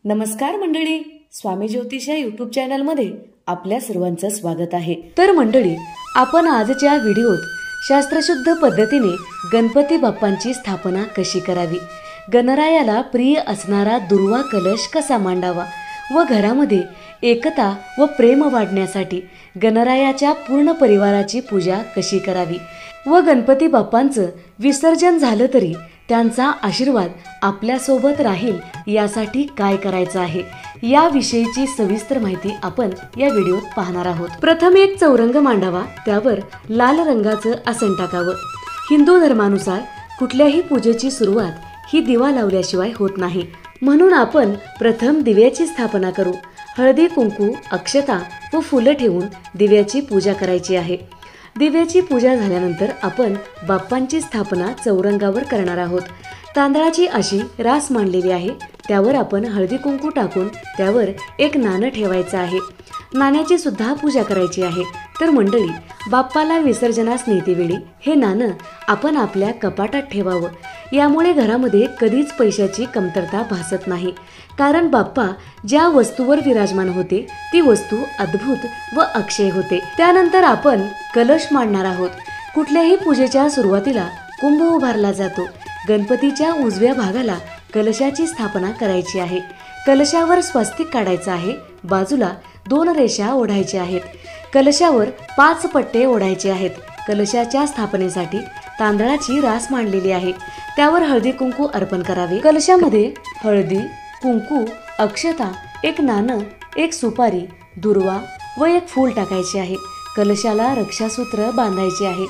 नमस्कार मंडळी, स्वामी ज्योतिष या यूट्यूब चॅनलमध्ये आपल्या सर्वांचं स्वागत आहे। तर मंडळी, आपण आजच्या व्हिडिओत शास्त्रशुद्ध पद्धतीने गणपती बाप्पांची स्थापना कशी करावी, गणरायाला प्रिय असणारा दुर्वा कलश कसा मांडावा व घरामध्ये एकता व प्रेम वाढण्यासाठी गणरायाच्या पूर्ण परिवाराची पूजा कशी करावी व गणपती बाप्पांचं विसर्जन झालं तरी त्यांचा आशीर्वाद आपल्यासोबत राहील यासाठी काय करायचं आहे याविषयीची सविस्तर माहिती आपण या व्हिडिओत पाहणार आहोत। प्रथम एक चौरंग मांडावा, त्यावर लाल रंगाचं आसन टाकावं। हिंदू धर्मानुसार कुठल्याही पूजेची सुरुवात ही दिवा लावल्याशिवाय होत नाही, म्हणून आपण प्रथम दिव्याची स्थापना करू। हळदी, कुंकू, अक्षता व फुलं ठेवून दिव्याची पूजा करायची आहे। दिव्याची पूजा झाल्यानंतर आपण बाप्पांची स्थापना चौरंगावर करणार आहोत। तांदळाची अशी रास मांडलेली आहे, त्यावर आपण हळदी कुंकू टाकून त्यावर एक नाणं ठेवायचं आहे। नाण्याची सुद्धा पूजा करायची आहे। तर मंडळी, बाप्पाला विसर्जनास नेतेवेळी हे नाणं आपण आपल्या कपाटात ठेवावं, यामुळे घरामध्ये कधीच पैशाची कमतरता भासत नाही। कारण बाप्पा ज्या वस्तूवर विराजमान होते ती वस्तू अद्भुत व अक्षय होते। त्यानंतर आपण कलश मांडणार आहोत। कुठल्याही पूजेच्या सुरुवातीला कुंभ उभारला जातो। गणपतीच्या उजव्या भागाला कलशाची स्थापना करायची आहे। कलशावर स्वस्तिक काढायचं आहे। बाजूला 2 रेषा ओढायच्या आहेत। कलशावर 5 पट्टे ओढायचे आहेत। कलशाच्या स्थापनेसाठी तांदळाची रास मांडलेली आहे, त्यावर हळदी कुंकू अर्पण करावे। कलशामध्ये हळदी, कुंकू, अक्षता, एक नाणं, एक सुपारी, दुर्वा व एक फूल टाकायचे आहे। कलशाला रक्षासूत्र बांधायचे आहे।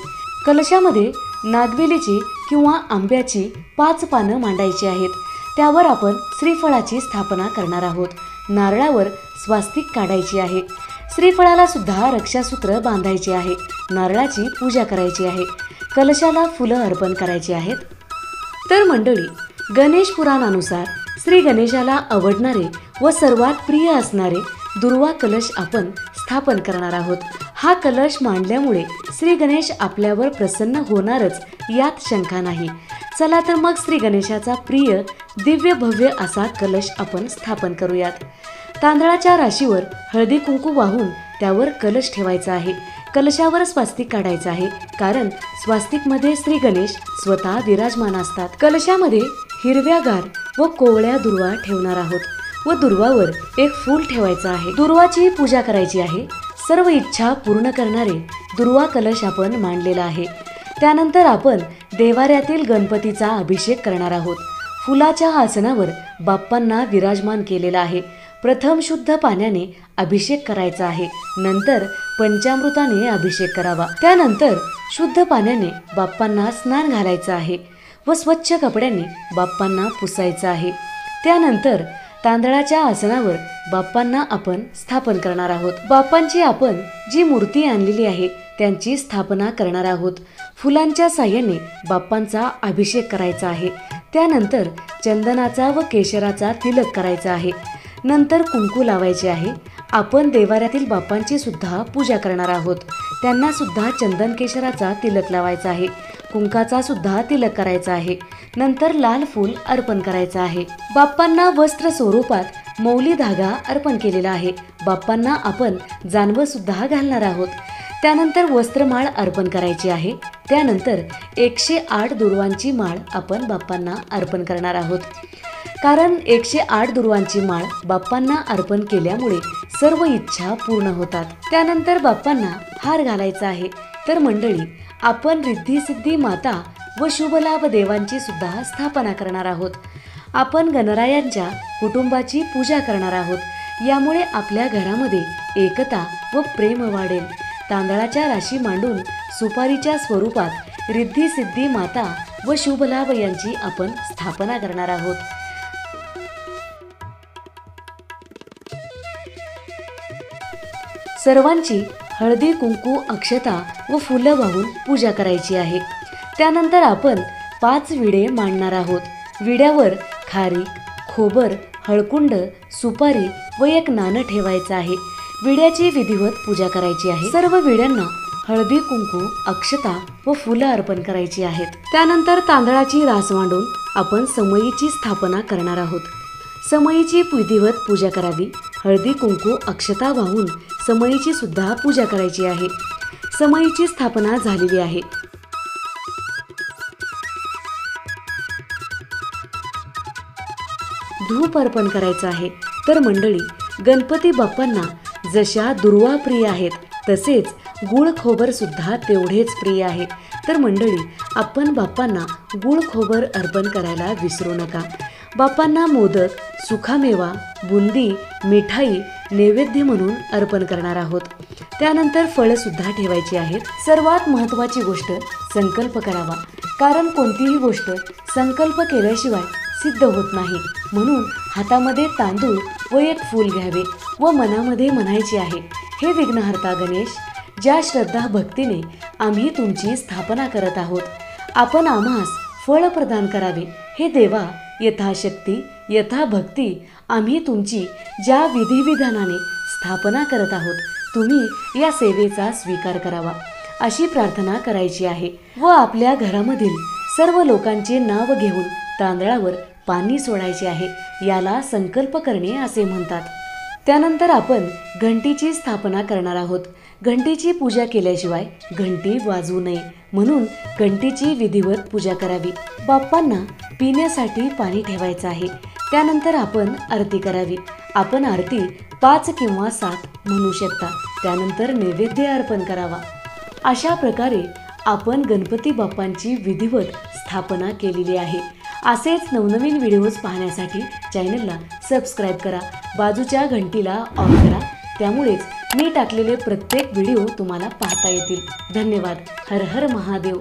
कलशामध्ये नागवेलीची किंवा आंब्याची 5 पानं मांडायची आहेत। त्यावर आपण श्रीफळाची स्थापना करणार आहोत। नारळावर स्वास्तिक काढायची आहे। श्रीफळाला सुद्धा रक्षासूत्र बांधायचे आहे। नारळाची पूजा करायची आहे। कलशाला फुलं अर्पण करायची आहेत। तर मंडळी, गणेश पुराणानुसार श्री गणेशाला आवडणारे व सर्वात प्रिय असणारे दुर्वा कलश आपण स्थापन करणार आहोत। हा कलश मांडल्यामुळे श्री गणेश आपल्यावर प्रसन्न होणारच, यात शंका नाही। चला तर मग श्री गणेशाचा प्रिय दिव्य भव्य असा कलश आपण स्थापन करूयात। तांदळाच्या राशीवर हळदी कुंकू वाहून त्यावर कलश ठेवायचा आहे। कलशावर स्वास्तिक काढायचं आहे, कारण स्वास्तिकमध्ये श्री गणेश स्वतः विराजमान असतात। कलशामध्ये हिरव्यागार व कोवळ्या दुर्वा ठेवणार आहोत व दुर्वावर एक फूल ठेवायचं आहे। दुर्वाची पूजा करायची आहे। सर्व इच्छा पूर्ण करणारे दुर्वा कलश आपण मांडलेला आहे। त्यानंतर आपण देवाऱ्यातील गणपतीचा अभिषेक करणार आहोत। फुलाच्या आसनावर बाप्पांना विराजमान केलेला आहे। प्रथम शुद्ध पाण्याने अभिषेक करायचा आहे, नंतर पंचामृताने अभिषेक करावा। त्यानंतर शुद्ध पाण्याने बाप्पांना स्नान घालायचं आहे व स्वच्छ कपड्यांनी बाप्पांना पुसायचं आहे। त्यानंतर तांदळाच्या आसनावर बाप्पांना आपण स्थापन करणार आहोत। बाप्पांची आपण जी मूर्ती आणलेली आहे त्यांची स्थापना करणार आहोत। फुलांच्या साह्याने बाप्पांचा अभिषेक करायचा आहे। त्यानंतर चंदनाचा व केशराचा तिलक करायचा आहे। नंतर कुंकू लावायचे आहे। आपण देवाऱ्यातील बाप्पांची सुद्धा पूजा करणार आहोत। त्यांना सुद्धा चंदन केशराचा तिलक लावायचा आहे। कुंकाचा सुद्धा तिलक करायचा आहे। नंतर लाल फूल अर्पण करायचं आहे। बाप्पांना वस्त्र स्वरूपात मौली धागा अर्पण केलेला आहे। बाप्पांना आपण जानवं सुद्धा घालणार आहोत। त्यानंतर वस्त्रमाळ अर्पण करायची आहे। त्यानंतर 108 दुर्वांची माळ आपण बाप्पांना अर्पण करणार आहोत, कारण 108 दुर्वांची माळ बाप्पांना अर्पण केल्यामुळे सर्व इच्छा पूर्ण होतात। त्यानंतर बाप्पांना हार घालायचा आहे। तर मंडळी, आपण रिद्धी सिद्धी माता व शुभलाभ देवांची सुद्धा स्थापना करणार आहोत। आपण गणरायांच्या कुटुंबाची पूजा करणार आहोत, यामुळे आपल्या घरामध्ये एकता व प्रेम वाढेल। तांदळाच्या राशी मांडून सुपारीच्या स्वरूपात रिद्धी सिद्धी माता व शुभलाभ यांची आपण स्थापना करणार आहोत। सर्वांची हळदी कुंकू अक्षता व फुलं वाहून पूजा करायची आहे। त्यानंतर आपण 5 विडे मांडणार आहोत। विड्यावर खारीक, खोबर, हळकुंड, सुपारी व एक नाणं ठेवायचं आहे। विड्याची विधिवत पूजा करायची आहे। सर्व विड्यांना हळदी कुंकू अक्षता व फुलं अर्पण करायची आहेत। त्यानंतर तांदळाची रास मांडून आपण समईची स्थापना करणार आहोत। समईची विधिवत पूजा करावी। हळदी कुंकू अक्षता वाहून समईची सुद्धा पूजा करायची आहे। समईची स्थापना झालेली आहे। धूप अर्पण करायचं आहे। तर मंडळी, गणपती बाप्पांना जशा दुर्वा प्रिय आहेत तसेच गुळ खोबर सुद्धा तेवढेच प्रिय आहे। तर मंडळी, आपण बाप्पांना गुळ खोबर अर्पण करायला विसरू नका। बाप्पांना मोदक, सुखामेवा, बुंदी, मिठाई नैवेद्य म्हणून अर्पण करणार आहोत। त्यानंतर फळं सुद्धा ठेवायची आहेत। सर्वात महत्त्वाची गोष्ट संकल्प करावा, कारण कोणतीही गोष्ट संकल्प केल्याशिवाय सिद्ध होत नाही। म्हणून हातामध्ये तांदूळ व एक फूल घ्यावे व मनामध्ये म्हणायचे आहे, हे विघ्नहर्ता गणेश, ज्या श्रद्धा भक्तीने आम्ही तुमची स्थापना करत आहोत, आपण आम्हास फळ प्रदान करावे। हे देवा, यथाशक्ती यथाभक्ती आम्ही तुमची ज्या विधिविधानाने स्थापना करत आहोत, तुम्ही या सेवेचा स्वीकार करावा, अशी प्रार्थना करायची आहे। व आपल्या घरामधील सर्व लोकांचे नाव घेऊन तांदळावर पाणी सोडायचे आहे। याला संकल्प करणे असे म्हणतात। त्यानंतर आपण घंटीची स्थापना करणार आहोत। घंटीची पूजा केल्याशिवाय घंटी वाजवू नये, म्हणून घंटीची विधिवत पूजा करावी। बाप्पांना पिण्यासाठी पाणी ठेवायचं आहे। त्यानंतर आपण आरती करावी। आपण आरती 5 किंवा 7 म्हणू शकता। त्यानंतर नैवेद्य अर्पण करावा। अशा प्रकारे आपण गणपती बाप्पांची विधिवत स्थापना केलेली आहे। असेच नवनवीन व्हिडिओज पाहण्यासाठी चॅनलला सबस्क्राईब करा, बाजूच्या घंटीला ऑन करा, त्यामुळेच मी टाकलेले प्रत्येक व्हिडिओ तुम्हाला पाहता येतील। धन्यवाद। हर हर महादेव।